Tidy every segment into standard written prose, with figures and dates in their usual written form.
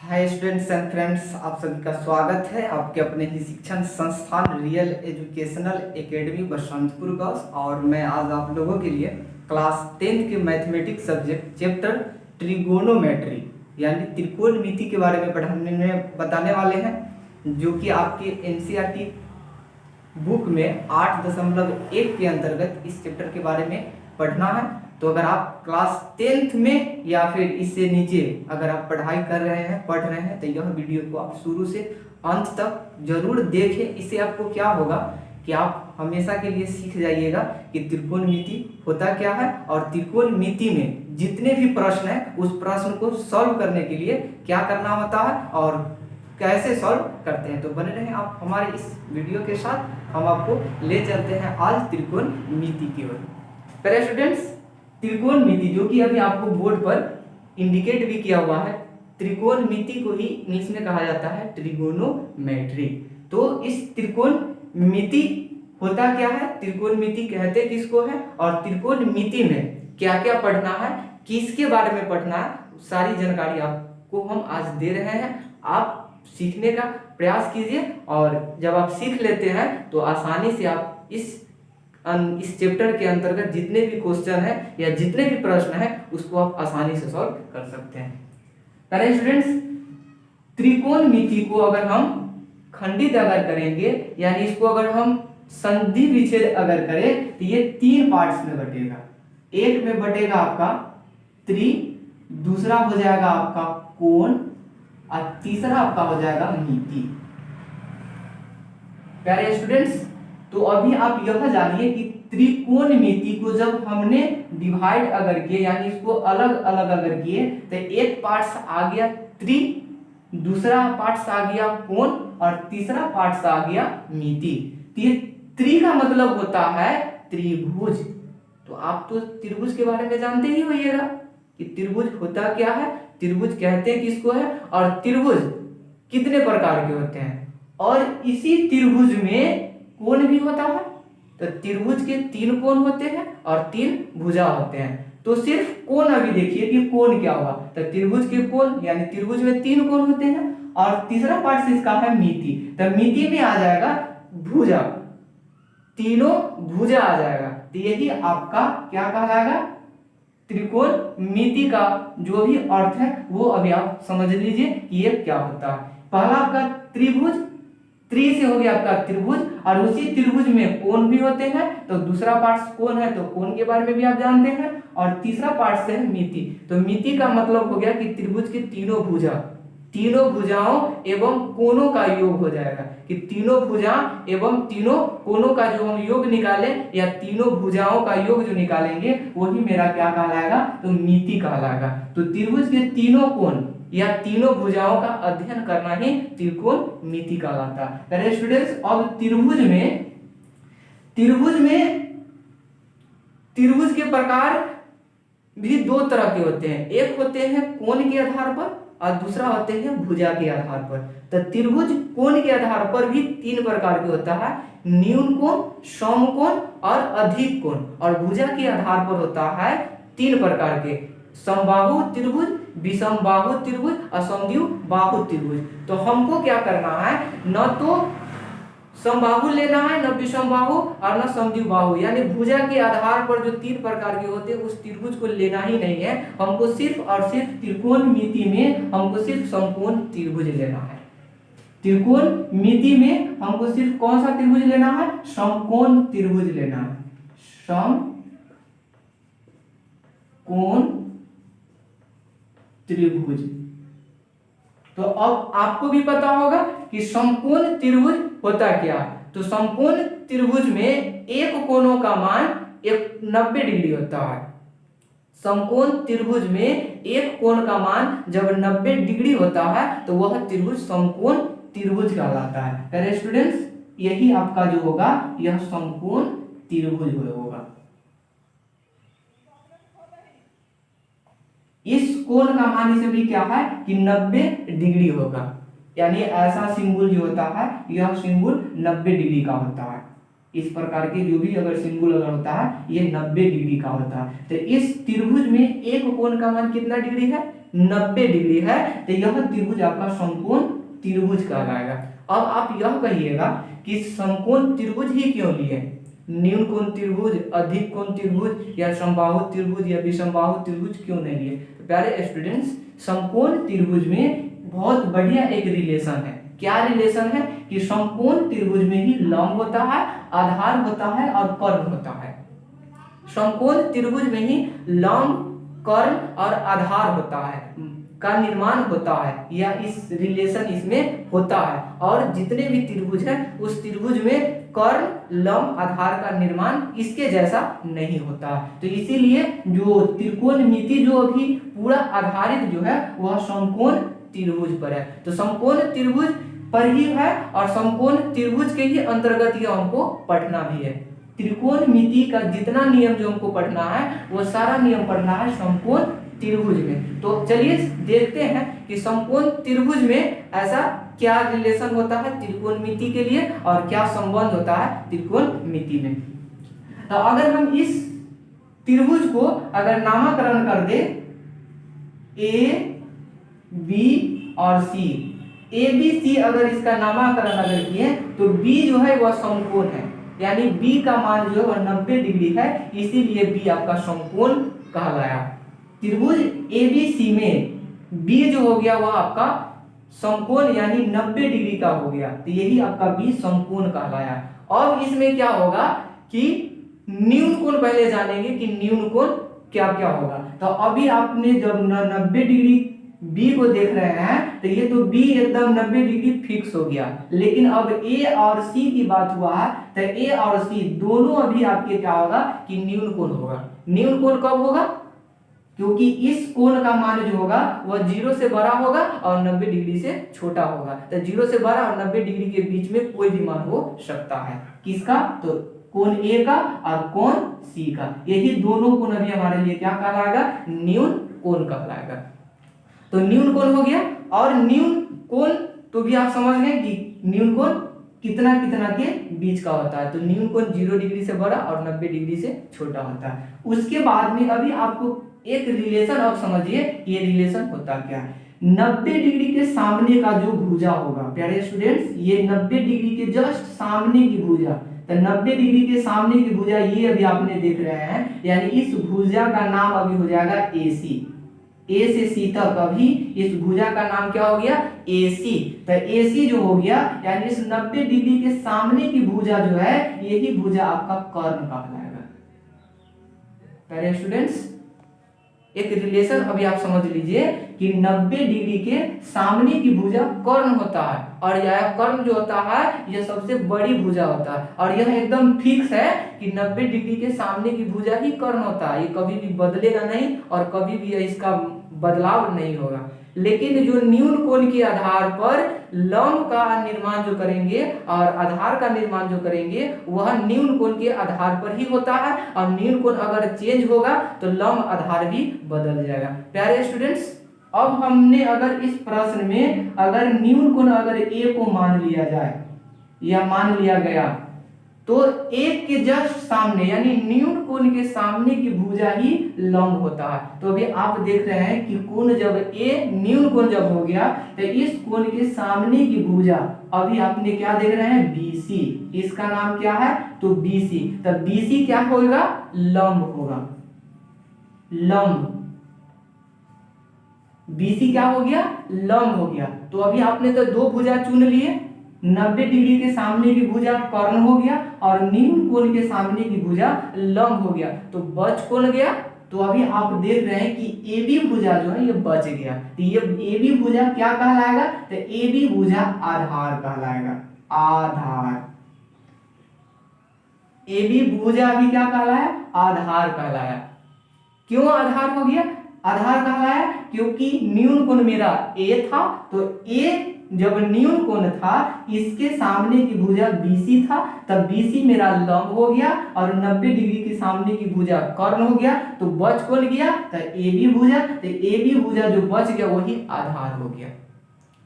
Hi students and friends, आप सभी का स्वागत है आपके अपने ही शिक्षण संस्थान रियल एजुकेशनल एकेडमी बसंतपुर का। और मैं आज आप लोगों के लिए क्लास 10th के मैथमेटिक्स सब्जेक्ट चैप्टर ट्रिगोनोमेट्री यानी त्रिकोणमिति के बारे में बताने वाले हैं, जो कि आपके एनसीईआरटी बुक में 8.1 के अंतर्गत इस चैप्टर के बारे में पढ़ना है। तो अगर आप क्लास 10th में या फिर इससे नीचे अगर आप पढ़ाई कर रहे हैं, पढ़ रहे हैं, तो यह वीडियो को आप शुरू से अंत तक जरूर देखें। इससे आपको क्या होगा कि आप हमेशा के लिए सीख जाइएगा कि त्रिकोणमिति होता क्या है और त्रिकोणमिति में जितने भी प्रश्न हैं उस प्रश्न को सॉल्व करने के लिए क्या करना होता है और कैसे सॉल्व करते हैं। तो बने रहें आप हमारे इस वीडियो के साथ, हम आपको ले चलते हैं आज त्रिकोणमिति की ओर। पहले स्टूडेंट्स, त्रिकोणमिति जो कि अभी आपको बोर्ड पर इंडिकेट भी किया हुआ है, त्रिकोणमिति को ही इंग्लिश में कहा जाता है ट्रिगोनोमेट्री। तो इस त्रिकोणमिति होता क्या है, त्रिकोणमिति कहते किसको है और त्रिकोणमिति में क्या क्या पढ़ना है, किसके बारे में पढ़ना है, सारी जानकारी आपको हम आज दे रहे हैं। आप सीखने का प्रयास कीजिए और जब आप सीख लेते हैं तो आसानी से आप इस चैप्टर के अंतर्गत जितने भी क्वेश्चन है या जितने भी प्रश्न है उसको आप आसानी से सॉल्व कर सकते हैं। पहले स्टूडेंट्स, त्रिकोणमिति को अगर हम खंडित अगर करेंगे यानी इसको अगर हम संधि विच्छेद अगर करें तो ये 3 पार्ट्स में बटेगा। एक में बटेगा आपका त्रि, दूसरा हो जाएगा आपका कोण और तीसरा आपका हो जाएगा मिति। प्यारे स्टूडेंट्स, तो अभी आप यह जानिए कि त्रिकोणमिति को जब हमने डिवाइड अगर किए यानी इसको अलग अलग अगर किए तो एक पार्ट्स आ गया त्रि, दूसरा पार्ट्स आ गया कोण और तीसरा पार्ट्स आ गया मिति। त्रि का मतलब होता है त्रिभुज। तो आप तो त्रिभुज के बारे में जानते ही होइएगा कि त्रिभुज होता क्या है, त्रिभुज कहते हैं किसको है और त्रिभुज कितने प्रकार के होते हैं और इसी त्रिभुज में कोण भी होता है। तो त्रिभुज के 3 कोण होते हैं और 3 भुजा होते हैं। तो सिर्फ कोण अभी देखिए कि कोण क्या हुआ, तो त्रिभुज के कोण यानी त्रिभुज में 3 कोण होते हैं और तीसरा पार्ट इसका है मिति। तो मिति में आ जाएगा भुजा, तीनों भुजा आ जाएगा। तो यही आपका क्या कहलाएगा, त्रिकोणमिति का जो भी अर्थ है वो अभी आप समझ लीजिए कि ये क्या होता है। पहला आपका त्रिभुज, त्रि से हो गया आपका त्रिभुज और उसी त्रिभुज में कोण भी होते हैं। तो दूसरा पार्ट कोण है तो कोण के बारे में भी आप जानते हैं और तीसरा पार्ट से है मिति। तो मिति का मतलब हो गया कि त्रिभुज की तीनों भुजा, तीनों भुजाओं एवं कोणों का योग हो जाएगा कि तीनों भुजा एवं तीनों कोणों का जो हम योग निकाले या तीनों भुजाओं का योग जो निकालेंगे वही मेरा क्या कहलाएगा, तो मिति कहलाएगा। तो त्रिभुज के तीनों कोण या तीनों भुजाओं का अध्ययन करना ही त्रिकोणमिति कहलाता है। पहले स्टूडेंट्स, अब त्रिभुज के प्रकार भी 2 तरह के होते हैं। एक होते हैं कोण के आधार पर और दूसरा होते हैं भुजा के आधार पर। तो त्रिभुज कोण के आधार पर भी 3 प्रकार के होता है, न्यून कोण, समकोण और अधिक कोण। और भुजा के आधार पर होता है 3 प्रकार के, समबाहु त्रिभुज, विषमबाहु त्रिभुज और समद्विबाहु त्रिभुज। तो हमको क्या करना है, न तो समबाहु लेना है, न विषमबाहु और न समद्विबाहु, यानी भुजा के आधार पर जो 3 प्रकार के होते हैं उस त्रिभुज को लेना ही नहीं है। हमको सिर्फ और सिर्फ त्रिकोणमिति में हमको सिर्फ समकोण त्रिभुज लेना है। त्रिकोणमिति में हमको सिर्फ कौन सा त्रिभुज लेना है, समकोण त्रिभुज लेना है, समकोण त्रिभुज। तो अब आपको भी पता होगा कि समकोण त्रिभुज होता क्या है। तो समकोण त्रिभुज में एक कोणों का मान 90 डिग्री होता है। समकोण त्रिभुज में एक कोण का मान जब 90 डिग्री होता है तो वह त्रिभुज समकोण त्रिभुज कहलाता है। पहले स्टूडेंट्स, यही आपका जो होगा यह समकोण त्रिभुज होगा। इस कोण का मान इसे भी क्या है कि 90 डिग्री होगा, यानी ऐसा सिंबल जो होता है यह सिंबल 90 डिग्री का होता है। इस प्रकार के जो भी अगर सिंगुल अगर होता है ये 90 डिग्री का होता है। तो इस त्रिभुज में एक कोण का मान कितना डिग्री है, 90 डिग्री है। तो यह त्रिभुज आपका समकोण त्रिभुज कहलाएगा। अब आप यह कहिएगा कि समकोण त्रिभुज ही क्यों लिए, न्यून कोण त्रिभुज, अधिक कोण त्रिभुज या समबाहु त्रिभुज या विषमबाहु त्रिभुज क्यों नहीं लिए। तो प्यारे स्टूडेंट्स, समकोण त्रिभुज में बहुत बढ़िया एक रिलेशन है। क्या रिलेशन है कि समकोण त्रिभुज में ही लंब होता है, आधार होता है और कर्ण होता है। समकोण त्रिभुज में ही लंब, कर्ण और आधार होता है का निर्माण होता है, या इस रिलेशन इसमें होता है। और जितने भी त्रिभुज है उस त्रिभुज में कर्ण, लंब, आधार का निर्माण इसके जैसा नहीं होता। तो इसीलिए जो त्रिकोणमिति जो अभी पूरा आधारित जो है वह समकोण त्रिभुज पर है। तो समकोण त्रिभुज पर ही है और समकोण त्रिभुज के ही अंतर्गत ये हमको पढ़ना भी है। त्रिकोणमिति का जितना नियम जो हमको पढ़ना है वो सारा नियम पढ़ना है समकोण त्रिभुज में। तो चलिए देखते हैं कि समकोण त्रिभुज में ऐसा क्या रिलेशन होता है त्रिकोणमिति के लिए और क्या संबंध होता है त्रिकोणमिति में। तो अगर हम इस त्रिभुज को अगर नामकरण कर दे ए, बी और सी, ए बी सी अगर इसका नामकरण अगर किए तो बी जो है वह समकोण है, यानी बी का मान जो है वह 90 डिग्री है, इसीलिए बी आपका समकोण कहलाया। त्रिभुज ए बी सी में बी जो हो गया वह आपका समकोण यानी 90 डिग्री का हो गया, तो यही आपका बी समकोण कहलाया। अब इसमें क्या होगा कि न्यून कोण पहले जानेंगे कि न्यून कोण क्या क्या होगा। तो अभी आपने जब 90 डिग्री बी को देख रहे हैं तो ये तो बी एकदम 90 डिग्री फिक्स हो गया, लेकिन अब ए और सी की बात हुआ है तो ए और सी दोनों अभी आपके क्या होगा कि न्यून कोण होगा। न्यून कोण कब होगा, क्योंकि इस कोण का मान जो होगा वह 0 से बड़ा होगा और 90 डिग्री से छोटा होगा। तो 0 से बड़ा और 90 डिग्री के बीच में कोई भी मान हो सकता है। किसका, तो कोण ए का और कोण सी का, यही दोनों कोण अभी हमारे लिए क्या कहलाएगा, न्यून कोण कहलाएगा। तो न्यून कोण हो गया। और न्यून कोण तो भी आप समझ गए कि न्यून कोण कितना कितना के बीच का होता है। तो न्यून कोण 0 डिग्री से बड़ा और 90 डिग्री से छोटा होता है। उसके बाद में अभी आपको एक रिलेशन आप समझिए, ये रिलेशन होता क्या है। 90 डिग्री के सामने का जो भुजा होगा प्यारे स्टूडेंट्स, ये 90 डिग्री के जस्ट सामने की भुजा, तो 90 डिग्री के सामने की भुजा ये अभी आपने देख रहे हैं, यानी इस भुजा का नाम अभी हो जाएगा AC। ए से सी तक अभी इस भुजा का नाम क्या हो गया, AC। तो AC जो हो गया यानी इस 90 डिग्री के सामने की भुजा जो है यही भुजा आपका कर्ण कहलाएगा। प्यारे स्टूडेंट्स, एक रिलेशन अभी आप समझ लीजिए कि 90 डिग्री के सामने की भुजा कर्ण होता है, और यह कर्ण जो होता है यह सबसे बड़ी भुजा होता है, और यह एकदम फिक्स है कि 90 डिग्री के सामने की भुजा ही कर्ण होता है। ये कभी भी बदलेगा नहीं और कभी भी इसका बदलाव नहीं होगा। लेकिन जो न्यून कोण के आधार पर लंब का निर्माण जो करेंगे और आधार का निर्माण जो करेंगे वह न्यून कोण के आधार पर ही होता है, और न्यून कोण अगर चेंज होगा तो लंब आधार भी बदल जाएगा। प्यारे स्टूडेंट्स, अब हमने अगर इस प्रश्न में अगर न्यून कोण अगर ए को मान लिया जाए या मान लिया गया तो एक के जस्ट सामने यानी न्यून कोण के सामने की भुजा ही लंब होता है। तो अभी आप देख रहे हैं कि कोण जब ए न्यून कोण जब हो गया तो इस कोण के सामने की भुजा अभी आपने क्या देख रहे हैं, BC। इसका नाम क्या है, तो BC। तो BC क्या होगा, लंब होगा, लंब। BC क्या हो गया, लंब हो गया। तो अभी आपने तो दो भुजा चुन लिए, 90 डिग्री के सामने की भुजा कर्ण हो गया और न्यून कोण के सामने की भुजा लंब हो गया, तो बच कौन गया। तो अभी आप देख रहे हैं कि AB भुजा जो है ये बच गया, तो ये AB भुजा क्या कहलाएगा, तो AB भुजा आधार कहलाएगा, आधार। AB भुजा अभी क्या कहलाया, आधार कहलाया। क्यों आधार हो गया, आधार कहलाया क्योंकि न्यून कोण मेरा A था, तो A जब न्यून कोण था इसके सामने की भुजा BC था, तब BC मेरा लंब हो गया और 90 डिग्री के सामने की भुजा कर्ण हो गया, तो बच कौन गया, तो AB भुजा। तो AB भुजा जो बच गया वही आधार हो गया।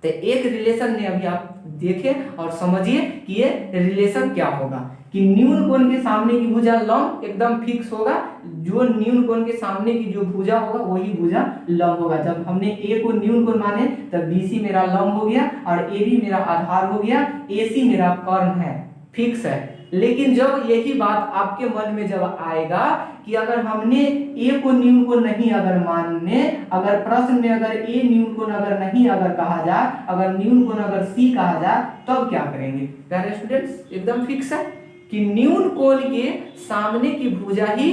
तो एक रिलेशन ने अभी आप देखें और समझिए कि ये रिलेशन क्या होगा कि न्यून कोण के सामने की भुजा लंब एकदम फिक्स होगा, जो न्यून कोण के सामने की जो भुजा होगा वही भुजा लंब होगा। जब हमने ए को न्यून कोण माने तब बीसी मेरा लंब हो गया और ए बी मेरा आधार हो गया, एसी मेरा कर्ण है, फिक्स है। लेकिन जब यही बात आपके मन में जब आएगा कि अगर हमने ए को न्यून कोण नहीं अगर मानने, अगर प्रश्न में अगर ए न्यून कोण अगर नहीं अगर कहा जाए, अगर न्यून कोण अगर सी कहा जाए, तब क्या करेंगे? प्यारे स्टूडेंट्स एकदम फिक्स है कि न्यून कोण के सामने की भुजा ही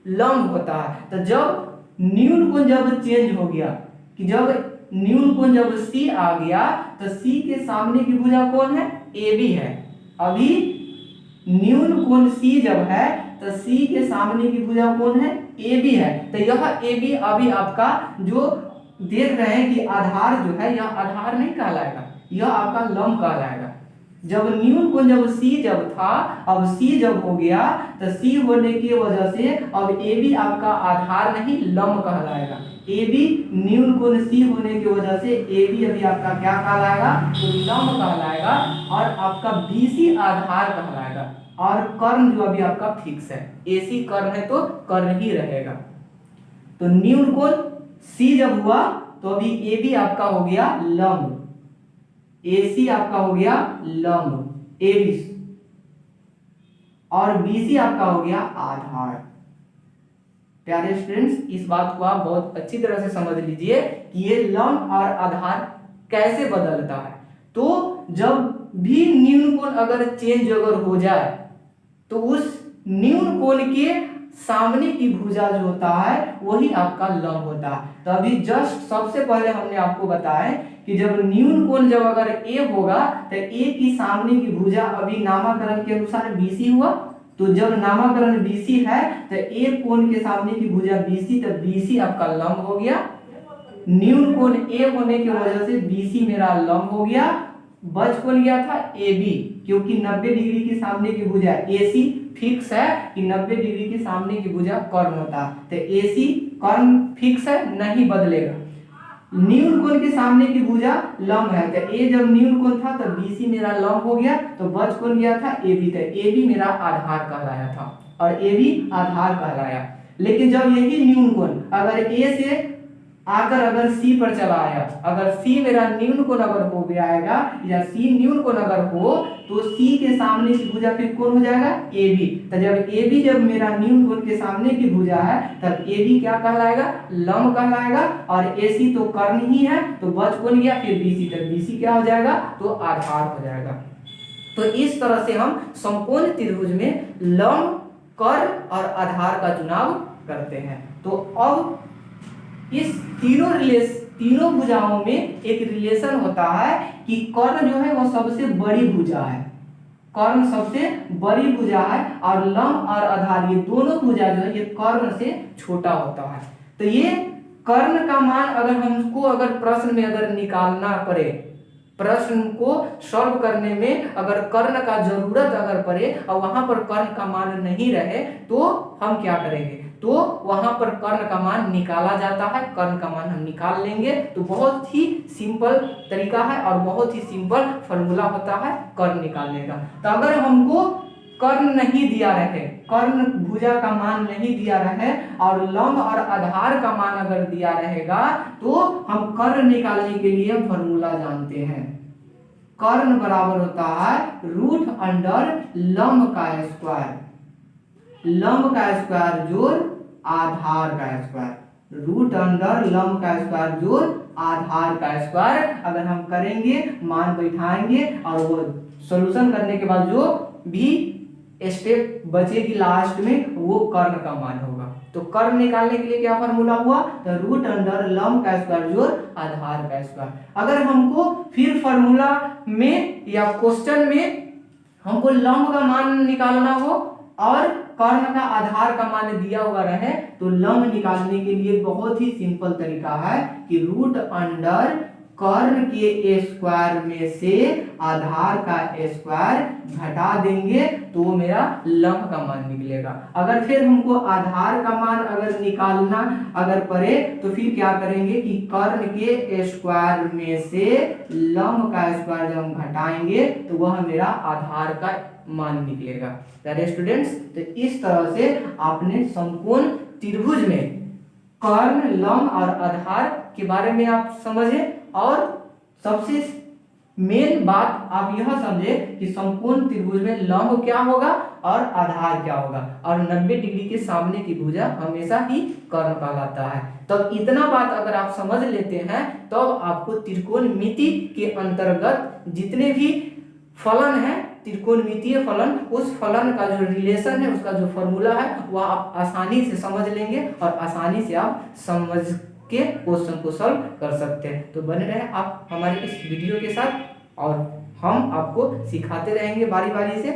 लंब होता है। तो जब न्यून कोण जब चेंज हो गया कि जब न्यून कोण जब सी आ गया तो सी के सामने की भुजा कौन है? ए बी है। अभी न्यून कोण सी जब है तो सी के सामने की भुजा कौन है? ए बी है। तो यह ए बी अभी आपका जो देख रहे हैं कि आधार जो है यह आधार नहीं कहलाएगा, यह आपका लंब कहलाएगा। जब न्यून कोण जब सी जब था, अब सी जब हो गया तो सी होने की वजह से अब ए बी आपका आधार नहीं लंब कहलाएगा। ए बी न्यून कोण सी होने की वजह से ए बी अभी आपका क्या कहलाएगा? तो लंब कहलाएगा और आपका बी सी आधार कहलाएगा। और कर्ण जो अभी आपका फिक्स है, एसी कर्ण है तो कर्ण ही रहेगा। तो न्यून कोण सी जब हुआ तो अभी ए बी आपका हो गया लंब, एसी आपका हो गया लंब, ए बी, और बीसी आपका हो गया आधार। प्यारे स्टूडेंट्स इस बात को आप बहुत अच्छी तरह से समझ लीजिए कि ये लंब और आधार कैसे बदलता है। तो जब भी न्यून कोण अगर चेंज अगर हो जाए तो उस न्यून कोण के सामने की भुजा जो होता है वही आपका लंब होता है। तो अभी जस्ट सबसे पहले हमने आपको बताया कि जब न्यून कोण जब अगर ए होगा तो ए की सामने की भुजा अभी नामकरण के अनुसार बीसी हुआ। तो जब नामकरण बीसी है तो ए कोण के सामने की भुजा बीसी, तो बीसी आपका लंब हो गया। न्यून कोण ए होने की वजह से बीसी मेरा लंब हो गया। बच कौन गया था? ए बी, क्योंकि 90 डिग्री के सामने की भुजा एसी फिक्स है कि 90 डिग्री के सामने की भुजा कर्ण होता है। तो एसी कर्ण फिक्स है, नहीं बदलेगा। न्यून कोण के सामने की भुजा लंब है, तो ए जब न्यून कोण था तो बीसी मेरा लंब हो गया, तो बच कौन गया था? A B. तो ए बी मेरा आधार कहलाया था और ए बी आधार कहलाया। लेकिन जब यही न्यून कोण अगर ए से आकर अगर सी पर चला आया, अगर सी मेरा न्यून कोण अगर हो गया आएगा या सी न्यून कोण अगर हो तो सी के सामने की भुजा फिर कौन हो जाएगा? A B. तो जब ए बी जब मेरा न्यून कोण के सामने की भुजा है तब ए बी क्या कहलाएगा? लंब कहलाएगा। और ए सी तो कर्ण ही है, तो बच कौन गया? फिर बी सी। तो बी सी क्या हो जाएगा? तो आधार हो जाएगा। तो इस तरह से हम समकोण त्रिभुज में लंब, कर्ण और आधार का चुनाव करते हैं। तो अब इस तीनों भुजाओं में एक रिलेशन होता है कि कर्ण जो है वो सबसे बड़ी भुजा है, कर्ण सबसे बड़ी भुजा है और लंब और आधार ये दोनों भुजा जो है ये कर्ण से छोटा होता है। तो ये कर्ण का मान अगर हमको अगर प्रश्न में अगर निकालना पड़े, प्रश्न को सॉल्व करने में अगर कर्ण का जरूरत अगर पड़े और वहां पर कर्ण का मान नहीं रहे तो हम क्या करेंगे? तो वहां पर कर्ण का मान निकाला जाता है, कर्ण का मान हम निकाल लेंगे। तो बहुत ही सिंपल तरीका है और बहुत ही सिंपल फॉर्मूला होता है कर्ण निकालने का। तो अगर हमको कर्ण नहीं दिया रहे, कर्ण भुजा का मान नहीं दिया रहे और लंब और आधार का मान अगर दिया रहेगा तो हम कर्ण निकालने के लिए फॉर्मूला जानते हैं। कर्ण बराबर होता है रूट अंडर लंब का स्क्वायर, लंब का स्क्वायर जोड़ आधार का स्क्वायर, रूट अंडर लंब का स्क्वायर जोड़ आधार का स्क्वायर। अगर हम करेंगे मान बैठाएंगे और वो सॉल्यूशन करने के बाद जो भी स्टेप बचेगी लास्ट में वो कर्ण का मान होगा। तो कर्ण निकालने के लिए क्या फॉर्मूला हुआ? तो रूट अंडर लंब का स्क्वायर जोड़ आधार का स्क्वायर। अगर हमको फिर फॉर्मूला में या क्वेश्चन में हमको लंब का मान निकालना हो और कर्ण का आधार का मान दिया हुआ रहे तो लंब निकालने के लिए बहुत ही सिंपल तरीका है कि रूट अंडर कर्ण के स्क्वायर में से आधार का स्क्वायर घटा देंगे तो मेरा लंब का मान निकलेगा। अगर फिर हमको आधार का मान अगर निकालना अगर पड़े तो फिर क्या करेंगे कि कर्ण के स्क्वायर में से लंब का स्क्वायर जब हम घटाएंगे तो वह मेरा आधार का मान निकलेगा। प्यारे स्टूडेंट्स, तो इस तरह से आपने समकोण त्रिभुज में कर्ण, लंब और आधार के बारे में आप समझे। और सबसे मेन बात आप यह समझे कि समकोण त्रिभुज में लंब क्या होगा और आधार क्या होगा, और 90 डिग्री के सामने की भुजा हमेशा ही कर्ण कहलाता है। तब इतना बात अगर आप समझ लेते हैं तब आपको त्रिकोणमिति के अंतर्गत जितने भी फलन है, त्रिकोणमितीय फलन, उस फलन का जो रिलेशन है, उसका जो फॉर्मूला है, वह आप आसानी से समझ लेंगे और आसानी से आप समझ के क्वेश्चन को सॉल्व कर सकते हैं। तो बने रहे आप हमारे इस वीडियो के साथ और हम आपको सिखाते रहेंगे बारी बारी से।